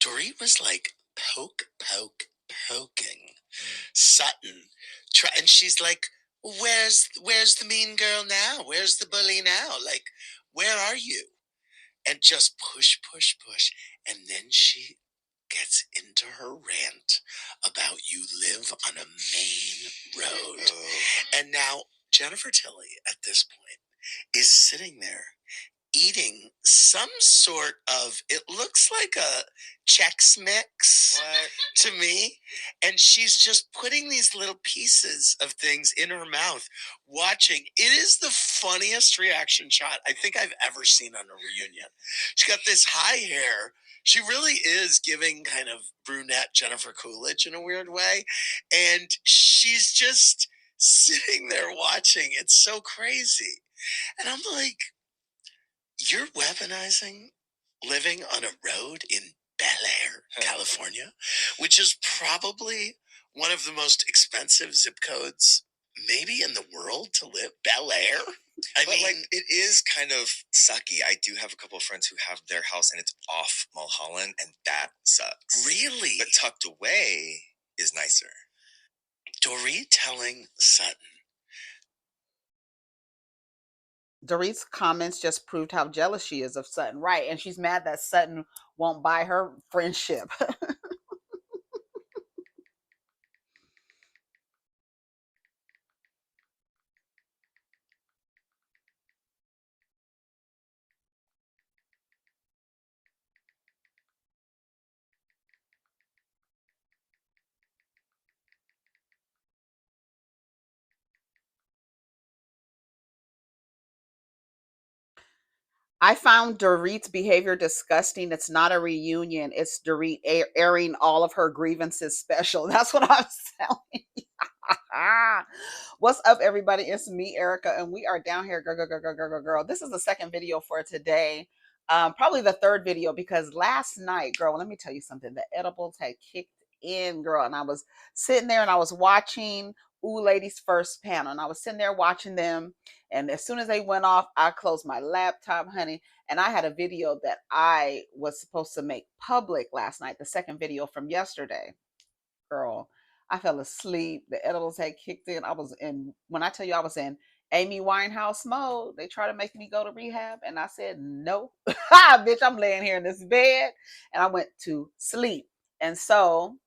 Dorit was like poking Sutton, and she's like, "Where's the mean girl now? Where's the bully now? Like, where are you?" And just push, and then she gets into her rant about you live on a main road. And now Jennifer Tilly at this point is sitting there eating some sort of, it looks like a Chex Mix to me, and she's just putting these little pieces of things in her mouth, watching. It is the funniest reaction shot I think I've ever seen on a reunion. She's got this high hair. She really is giving kind of brunette Jennifer Coolidge in a weird way, and she's just sitting there watching. It's so crazy. And I'm like, you're weaponizing living on a road in Bel Air, California, which is probably one of the most expensive zip codes maybe in the world to live. Bel Air? But like, it is kind of sucky. I do have a couple of friends who have their house and it's off Mulholland, and that sucks. Really? But tucked away is nicer. Dorit telling Sutton. Dorit's comments just proved how jealous she is of Sutton. Right. And she's mad that Sutton won't buy her friendship. I found Dorit's behavior disgusting. It's not a reunion. It's Dorit airing all of her grievances special. That's what I'm telling you. What's up, everybody? It's me, Erica, and we are down here. Girl. This is the second video for today. Probably the third video, because last night, girl, let me tell you something. The edibles had kicked in, girl, and I was sitting there and I was watching Ooh Ladies First panel, and I was sitting there watching them. And as soon as they went off, I closed my laptop, honey. And I had a video that I was supposed to make public last night, the second video from yesterday. Girl, I fell asleep. The edibles had kicked in. I was in, when I tell you I was in Amy Winehouse mode, they tried to make me go to rehab. And I said, no, bitch, I'm laying here in this bed. And I went to sleep. And so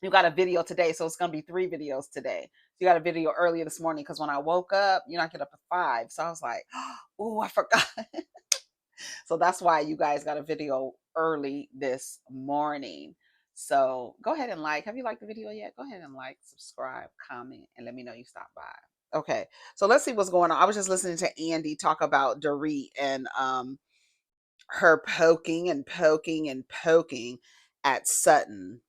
you got a video today. So it's going to be 3 videos today. You got a video earlier this morning because when I woke up, I get up at 5. So I was like, oh, I forgot. So that's why you guys got a video early this morning. So go ahead and like. Have you liked the video yet? Go ahead and like, subscribe, comment, and let me know you stopped by. Okay, so let's see what's going on. I was just listening to Andy talk about Dorit and her poking and poking and poking at Sutton.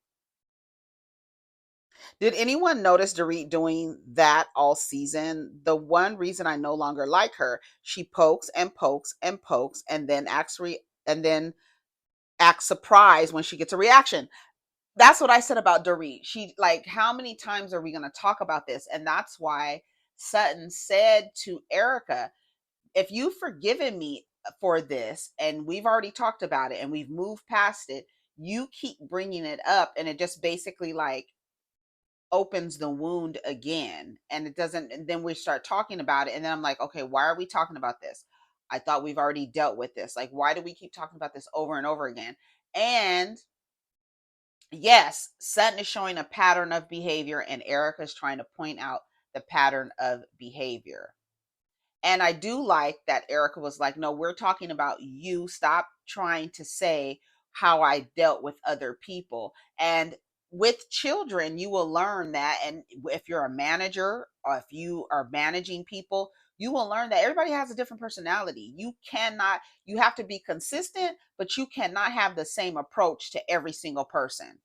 Did anyone notice Dorit doing that all season? The one reason I no longer like her, she pokes and pokes and pokes, and then acts surprised when she gets a reaction. That's what I said about Dorit. She, like, how many times are we going to talk about this? And that's why Sutton said to Erica, if you've forgiven me for this and we've already talked about it and we've moved past it, you keep bringing it up, and it just basically like opens the wound again, and it doesn't, and then we start talking about it, and then I'm like, okay, why are we talking about this? I thought we've already dealt with this. Like, why do we keep talking about this over and over again? And yes, Sutton is showing a pattern of behavior, and Erica's trying to point out the pattern of behavior. And I do like that Erica was like, no, we're talking about you. Stop trying to say how I dealt with other people. And with children, you will learn that. And if you're a manager or if you are managing people, you will learn that everybody has a different personality. You have to be consistent, but you cannot have the same approach to every single person.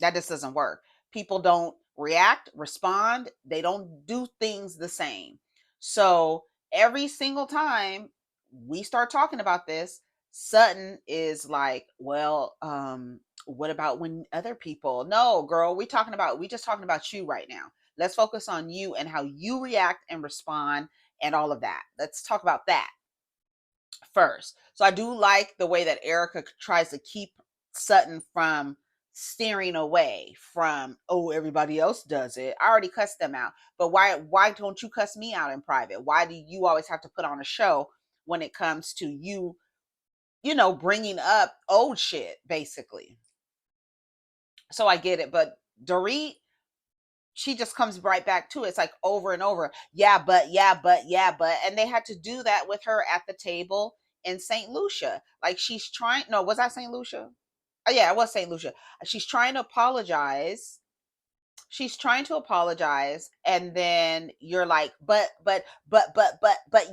That just doesn't work. People don't react, respond. They don't do things the same. So every single time we start talking about this, Sutton is like, well, what about when other people? No, girl, we just talking about you right now. Let's focus on you and how you react and respond and all of that. Let's talk about that first. So I do like the way that Erica tries to keep Sutton from steering away from, oh, everybody else does it. I already cussed them out. But why don't you cuss me out in private? Why do you always have to put on a show when it comes to you, bringing up old shit, basically? So I get it. But Dorit, she just comes right back to it. It's like over and over. Yeah, but, yeah, but, yeah, but. And they had to do that with her at the table in St. Lucia. Like she's trying, no, was that St. Lucia? Oh, yeah, it was St. Lucia. She's trying to apologize. She's trying to apologize, and then you're like, but,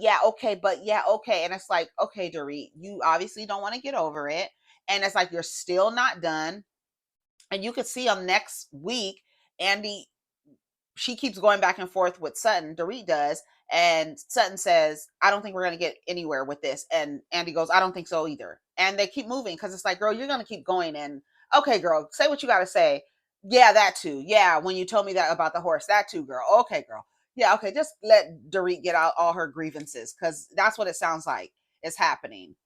yeah, okay, but yeah, okay. And it's like, okay, Dorit, you obviously don't want to get over it. And it's like you're still not done. And you could see on next week, Andy, she keeps going back and forth with Sutton. Dorit does. And Sutton says, I don't think we're going to get anywhere with this. And Andy goes, I don't think so either. And they keep moving because it's like, girl, you're going to keep going. And okay, girl, say what you got to say. Yeah, that too. Yeah, when you told me that about the horse, that too, girl. Okay, girl. Yeah, okay, just let Dorit get out all her grievances because that's what it sounds like is happening.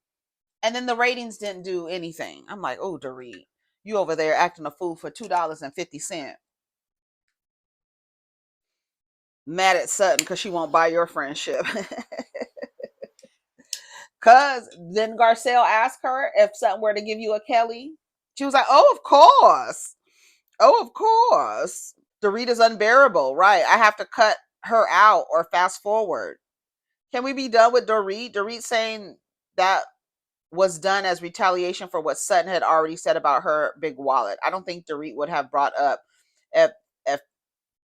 And then the ratings didn't do anything. I'm like, oh, Dorit, you over there acting a fool for $2.50. Mad at Sutton because she won't buy your friendship. Cause then Garcelle asked her if Sutton were to give you a Kelly. She was like, oh, of course. Oh, of course. Dorita's unbearable. Right. I have to cut her out or fast forward. Can we be done with Dorit? Dorit saying that was done as retaliation for what Sutton had already said about her big wallet. I don't think Dorit would have brought up if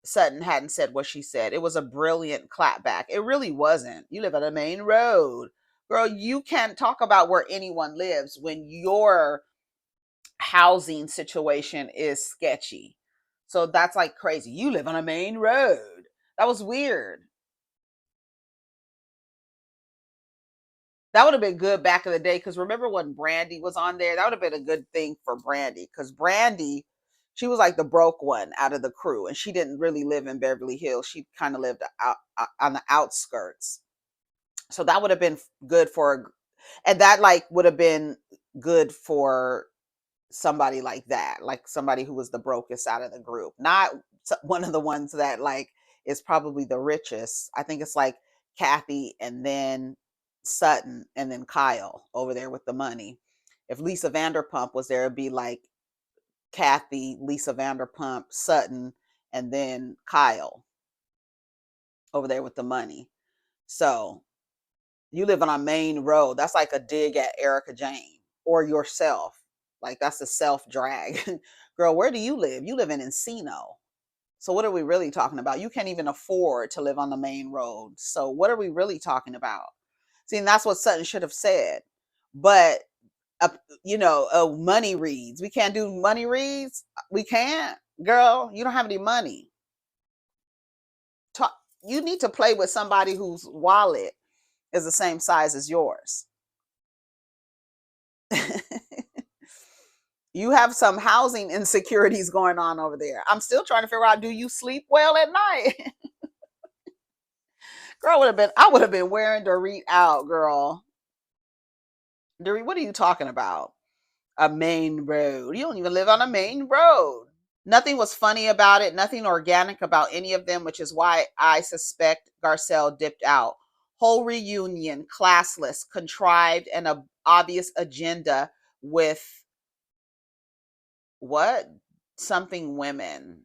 Sutton hadn't said what she said. It was a brilliant clapback. It really wasn't. You live on a main road. Girl, you can't talk about where anyone lives when your housing situation is sketchy. So that's like crazy. You live on a main road. That was weird. That would have been good back in the day because remember when Brandy was on there? That would have been a good thing for Brandy because Brandy, she was like the broke one out of the crew and she didn't really live in Beverly Hills. She kind of lived on the outskirts. So that would have been good for, and that like would have been good for somebody like that, like somebody who was the brokest out of the group, not one of the ones that like is probably the richest. I think it's like Kathy and then Sutton and then Kyle over there with the money. If Lisa Vanderpump was there, it'd be like Kathy, Lisa Vanderpump, Sutton, and then Kyle over there with the money. So you live on a main road. That's like a dig at Erica Jane or yourself. Like that's a self drag. Girl, where do you live? You live in Encino. So what are we really talking about? You can't even afford to live on the main road. So what are we really talking about? See, and that's what Sutton should have said. But money reads. We can't do money reads. We can't. Girl, you don't have any money. You need to play with somebody whose wallet is the same size as yours. You have some housing insecurities going on over there. I'm still trying to figure out, do you sleep well at night? Girl, I would have been wearing Dorit out, girl. Dorit, what are you talking about? A main road. You don't even live on a main road. Nothing was funny about it, nothing organic about any of them, which is why I suspect Garcelle dipped out. Whole reunion, classless, contrived, and an obvious agenda with what? Something women.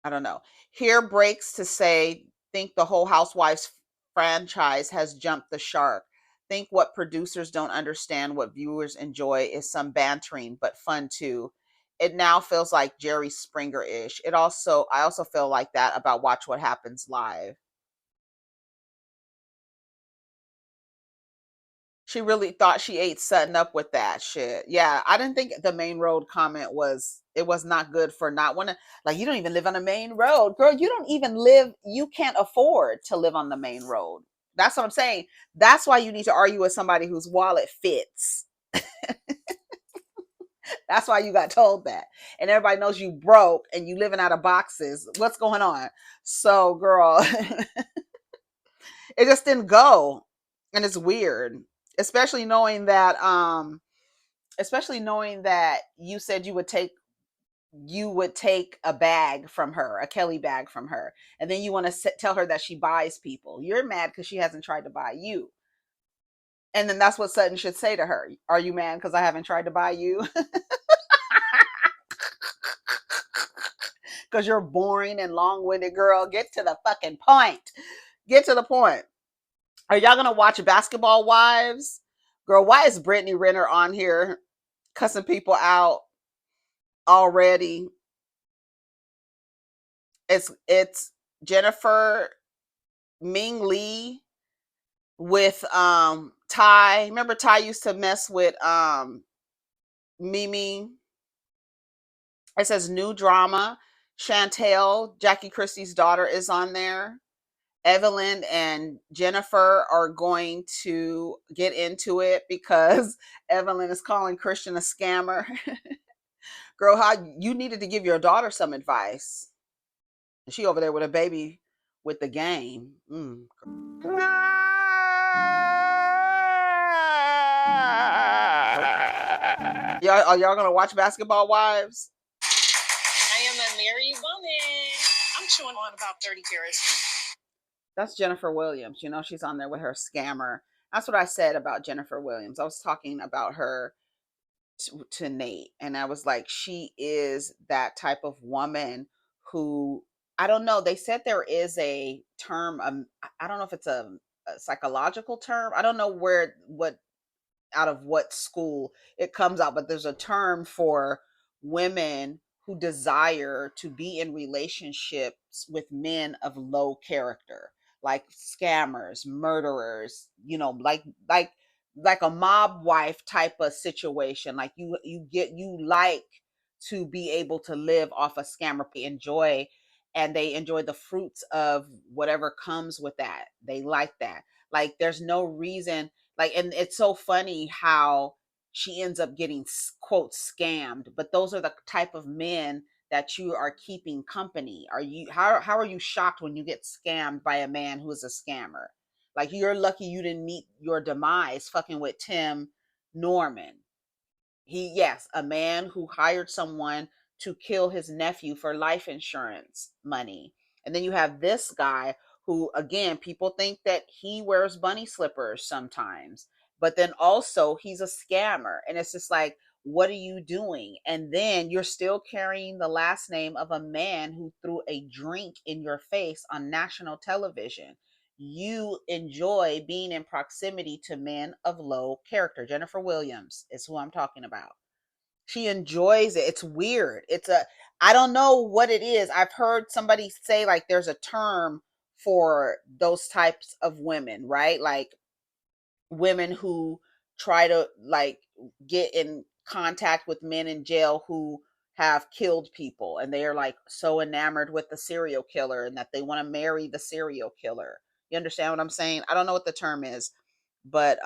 I don't know. Here breaks to say, think the whole Housewives franchise has jumped the shark. Think what producers don't understand, what viewers enjoy is some bantering, but fun too. It now feels like Jerry Springer-ish. I also feel like that about Watch What Happens Live. She really thought she ate Sutton up with that shit. Yeah, I didn't think the main road comment was not good for not wanting, like, you don't even live on a main road. Girl, you can't afford to live on the main road. That's what I'm saying. That's why you need to argue with somebody whose wallet fits. That's why you got told that. And everybody knows you broke and you living out of boxes. What's going on? So, girl, it just didn't go. And it's weird, especially knowing that especially knowing that you said you would take a bag from her, a Kelly bag from her, and then you want to tell her that she buys people. You're mad because she hasn't tried to buy you. And then that's what Sutton should say to her. Are you mad because I haven't tried to buy you? Because you're boring and long-winded, girl. Get to the fucking point. Get to the point. Are y'all gonna watch Basketball Wives? Girl, why is Brittany Renner on here cussing people out already? It's Jennifer Ming Lee with Ty. Remember Ty used to mess with Mimi. It says new drama. Chantel, Jackie Christie's daughter, is on there. Evelyn and Jennifer are going to get into it because Evelyn is calling Christian a scammer. Girl, how you needed to give your daughter some advice. She over there with a baby with the game. Y'all gonna watch Basketball Wives? I am a married woman. I'm chewing on about 30 carats. That's Jennifer Williams. You know, she's on there with her scammer. That's what I said about Jennifer Williams. I was talking about her to Nate, and I was like, she is that type of woman who, I don't know. They said there is a term. I don't know if it's a psychological term. I don't know what out of what school it comes out, but there's a term for women who desire to be in relationships with men of low character, like scammers, murderers, like a mob wife type of situation. Like you like to be able to live off a scammer, enjoy, and they enjoy the fruits of whatever comes with that. They like that. Like there's no reason, like, and it's so funny how she ends up getting quote scammed, but those are the type of men that you are keeping company. How are you shocked when you get scammed by a man who is a scammer? Like, you're lucky you didn't meet your demise fucking with Tim Norman. Yes, a man who hired someone to kill his nephew for life insurance money. And then you have this guy who, again, people think that he wears bunny slippers sometimes, but then also he's a scammer. And it's just like, what are you doing? And then you're still carrying the last name of a man who threw a drink in your face on national television. You enjoy being in proximity to men of low character. Jennifer Williams is who I'm talking about. She enjoys it. It's weird. I don't know what it is. I've heard somebody say like there's a term for those types of women, right? Like women who try to like get in contact with men in jail who have killed people, and they are like so enamored with the serial killer and that they want to marry the serial killer. You understand what I'm saying? I don't know what the term is, but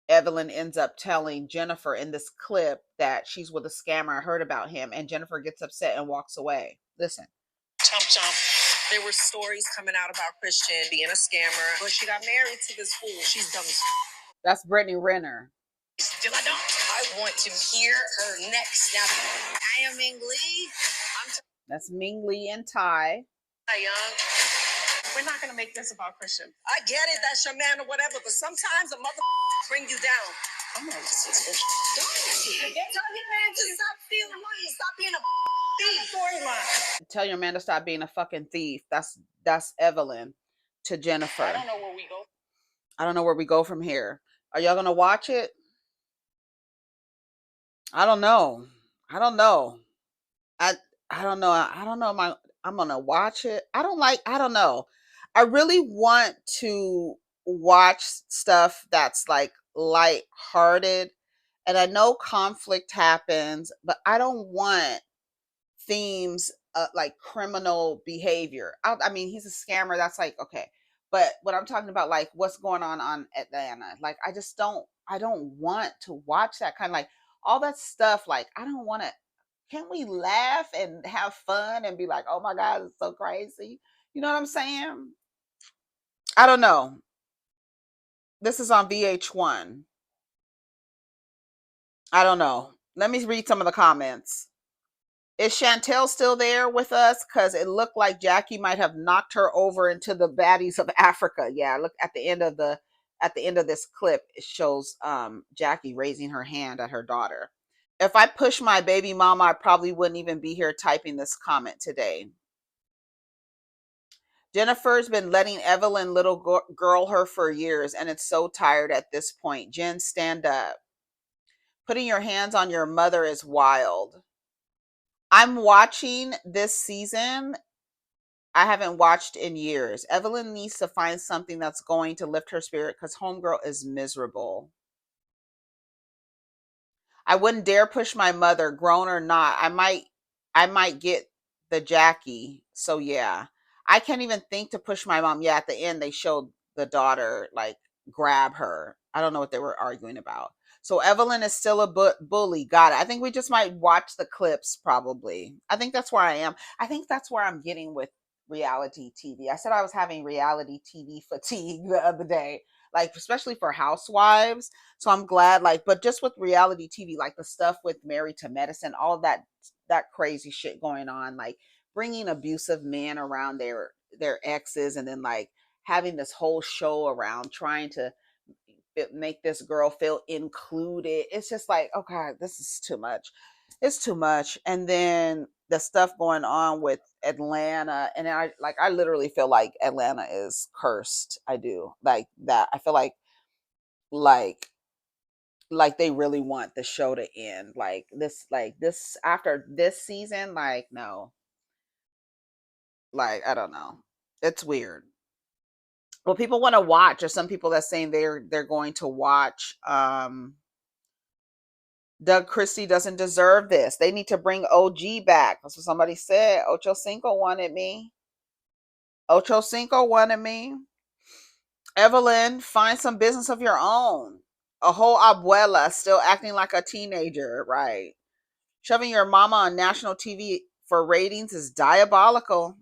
Evelyn ends up telling Jennifer in this clip that she's with a scammer. I heard about him, and Jennifer gets upset and walks away. Listen. Chomp chomp. There were stories coming out about Christian being a scammer, but she got married to this fool. She's dumb as That's Brittany Renner. Still I don't. I want to hear her next. Now, I am Ming Lee. That's Ming Lee and Ty. Hi, young. We're not going to make this about Christian. I get it. That's your man or whatever. But sometimes a mother bring you down. I'm not listening to this. Tell your man to stop stealing money. Stop being a thief. Tell your man to stop being a fucking thief. That's Evelyn to Jennifer. I don't know where we go. I don't know where we go from here. Are y'all gonna watch it? I don't know. I don't know. I don't know. I don't know. I'm gonna watch it. I don't know. I really want to watch stuff that's like lighthearted. And I know conflict happens, but I don't want themes like criminal behavior. I mean, he's a scammer. That's like, okay. But what I'm talking about, like what's going on Atlanta, like I don't want to watch that kind of like all that stuff. Like, I don't want to. Can we laugh and have fun and be like, oh my God, it's so crazy? You know what I'm saying? I don't know. This is on VH1. I don't know. Let me read some of the comments. Is Chantel still there with us? Because it looked like Jackie might have knocked her over into the baddies of Africa. Yeah, look at the end of this clip. It shows Jackie raising her hand at her daughter. If I push my baby mama, I probably wouldn't even be here typing this comment today. Jennifer's been letting Evelyn little girl her for years, and it's so tired at this point. Jen, stand up. Putting your hands on your mother is wild. I'm watching this season. I haven't watched in years. Evelyn needs to find something that's going to lift her spirit because Homegirl is miserable. I wouldn't dare push my mother, grown or not. I might get the Jackie. So yeah. I can't even think to push my mom. Yeah, at the end they showed the daughter like grab her. I don't know what they were arguing about. So Evelyn is still a bully. Got it. I think we just might watch the clips probably. I think that's where I am. I think that's where I'm getting with reality TV. I said I was having reality TV fatigue the other day, like especially for housewives. So I'm glad, like, but just with reality TV, like the stuff with Married to Medicine, all of that crazy shit going on, like bringing abusive men around their exes, and then like having this whole show around trying to make this girl feel included. It's just like, oh god, this is too much. It's too much. And then the stuff going on with Atlanta, and I literally feel like Atlanta is cursed. I do like that. I feel like like they really want the show to end like this after this season. Like no, like I don't know, it's weird. Well, people want to watch, or some people that's saying they're going to watch. Doug Christie doesn't deserve this. They need to bring OG back. That's what somebody said. Ocho Cinco wanted me. Ocho Cinco wanted me. Evelyn, find some business of your own. A whole abuela still acting like a teenager, right? Shoving your mama on national TV for ratings is diabolical.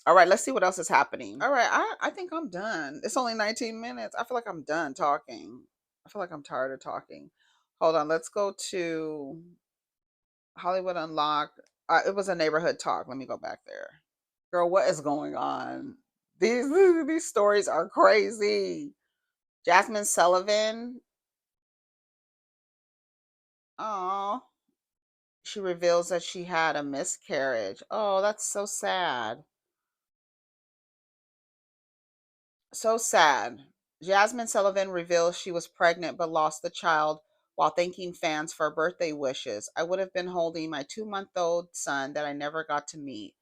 All right, let's see what else is happening. All right, I think I'm done. It's only 19 minutes. I feel like I'm done talking. I feel like I'm tired of talking. Hold on, let's go to Hollywood Unlocked. It was a neighborhood talk. Let me go back there. Girl, what is going on? These stories are crazy. Jasmine Sullivan. Oh, she reveals that she had a miscarriage. Oh, that's so sad. So sad. Jasmine Sullivan reveals she was pregnant but lost the child while thanking fans for birthday wishes. I would have been holding my 2-month-old son that I never got to meet.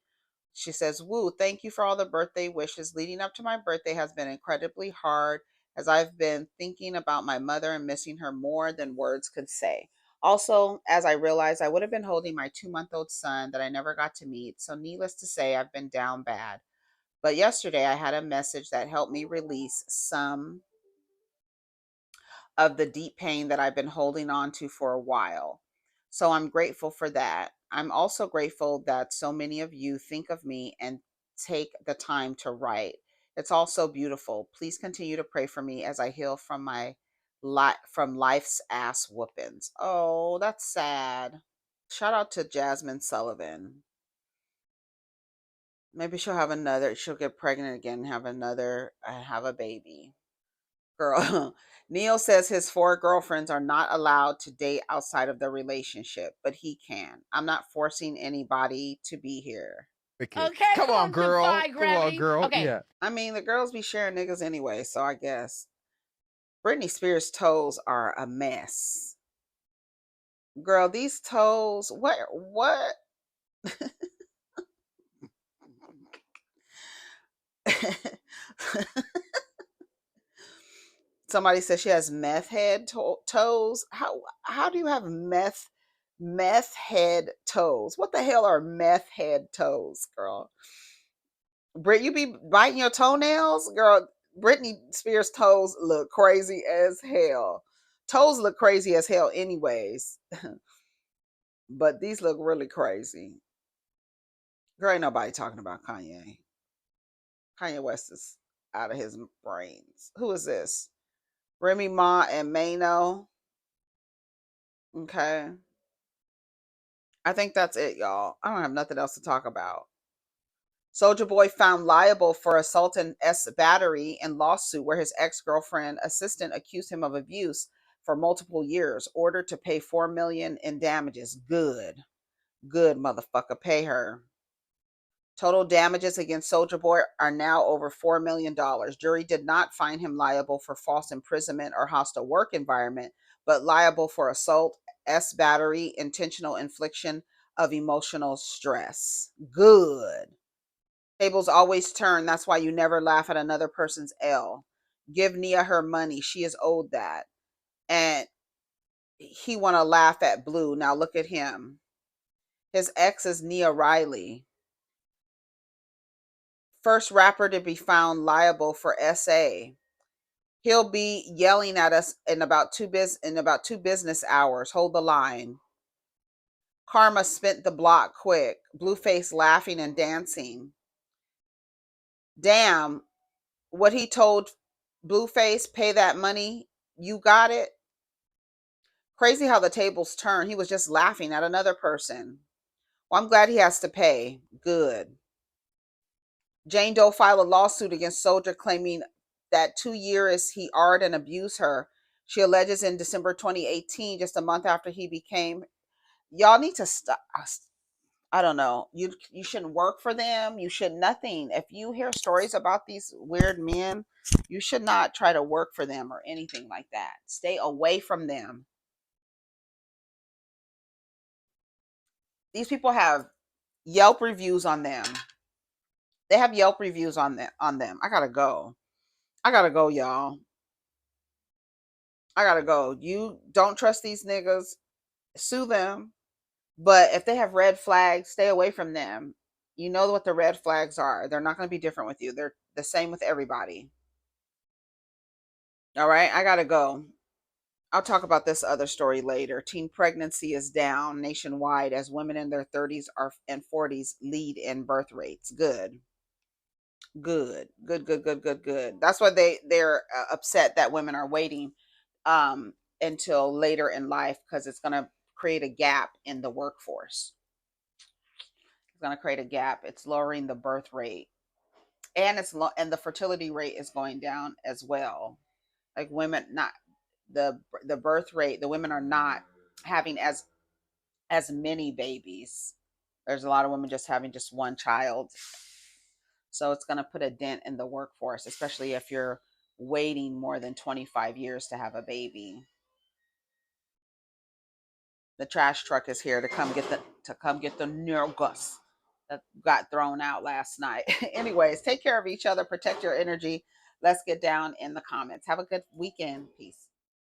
She says, Woo, thank you for all the birthday wishes. Leading up to my birthday has been incredibly hard as I've been thinking about my mother and missing her more than words could say. Also, as I realized I would have been holding my 2-month-old son that I never got to meet. So, needless to say, I've been down bad. But yesterday I had a message that helped me release some of the deep pain that I've been holding on to for a while. So I'm grateful for that. I'm also grateful that so many of you think of me and take the time to write. It's all so beautiful. Please continue to pray for me as I heal from from life's ass whoopings. Oh, that's sad. Shout out to Jasmine Sullivan. Maybe she'll get pregnant again and have a baby. Girl, Neil says his 4 girlfriends are not allowed to date outside of the relationship, but he can. I'm not forcing anybody to be here. Okay, come on, girl. Come on, girl. Okay. Yeah. I mean, the girls be sharing niggas anyway, so I guess. Britney Spears' toes are a mess. Girl, these toes, what? Somebody says she has meth head toes. How do you have meth head toes? What the hell are meth head toes, girl? Brit, you be biting your toenails, girl. Britney Spears' toes look crazy as hell. Toes look crazy as hell, anyways. But these look really crazy. Girl, ain't nobody talking about Kanye. Kanye West is out of his brains. Who is this? Remy Ma and Mano. Okay. I think that's it, y'all. I don't have nothing else to talk about. Soulja Boy found liable for assault and battery in lawsuit where his ex-girlfriend assistant accused him of abuse for multiple years. Ordered to pay $4 million in damages. Good, good motherfucker, pay her. Total damages against Soulja Boy are now over $4 million. Jury did not find him liable for false imprisonment or hostile work environment, but liable for assault, battery, intentional infliction of emotional stress. Good. Tables always turn. That's why you never laugh at another person's L. Give Nia her money. She is owed that. And he want to laugh at Blue. Now look at him. His ex is Nia Riley. First rapper to be found liable for SA. He'll be yelling at us in about two business hours. Hold the line. Karma spent the block quick. Blueface laughing and dancing. Damn, what he told Blueface, pay that money, you got it. Crazy how the tables turn. He was just laughing at another person. Well, I'm glad he has to pay. Good. Jane Doe filed a lawsuit against Soulja claiming that 2 years he arred and abused her. She alleges in December 2018, just a month after he became. Y'all need to stop. I don't know. You shouldn't work for them. You should nothing. If you hear stories about these weird men, you should not try to work for them or anything like that. Stay away from them. These people have Yelp reviews on them. They have Yelp reviews on them. I gotta go. I gotta go, y'all. I gotta go. You don't trust these niggas. Sue them. But if they have red flags, stay away from them. You know what the red flags are. They're not going to be different with you. They're the same with everybody. All right, I got to go. I'll talk about this other story later. Teen pregnancy is down nationwide as women in their 30s and 40s lead in birth rates. Good. Good. Good, good, good, good, good. That's why they're upset that women are waiting until later in life because it's going to create a gap in the workforce. It's going to create a gap. It's lowering the birth rate, and and the fertility rate is going down as well. Like women, not the birth rate. The women are not having as many babies. There's a lot of women just having just one child. So it's going to put a dent in the workforce, especially if you're waiting more than 25 years to have a baby. The trash truck is here to come get the nurgus that got thrown out last night. Anyways, take care of each other, protect your energy. Let's get down in the comments. Have a good weekend. Peace.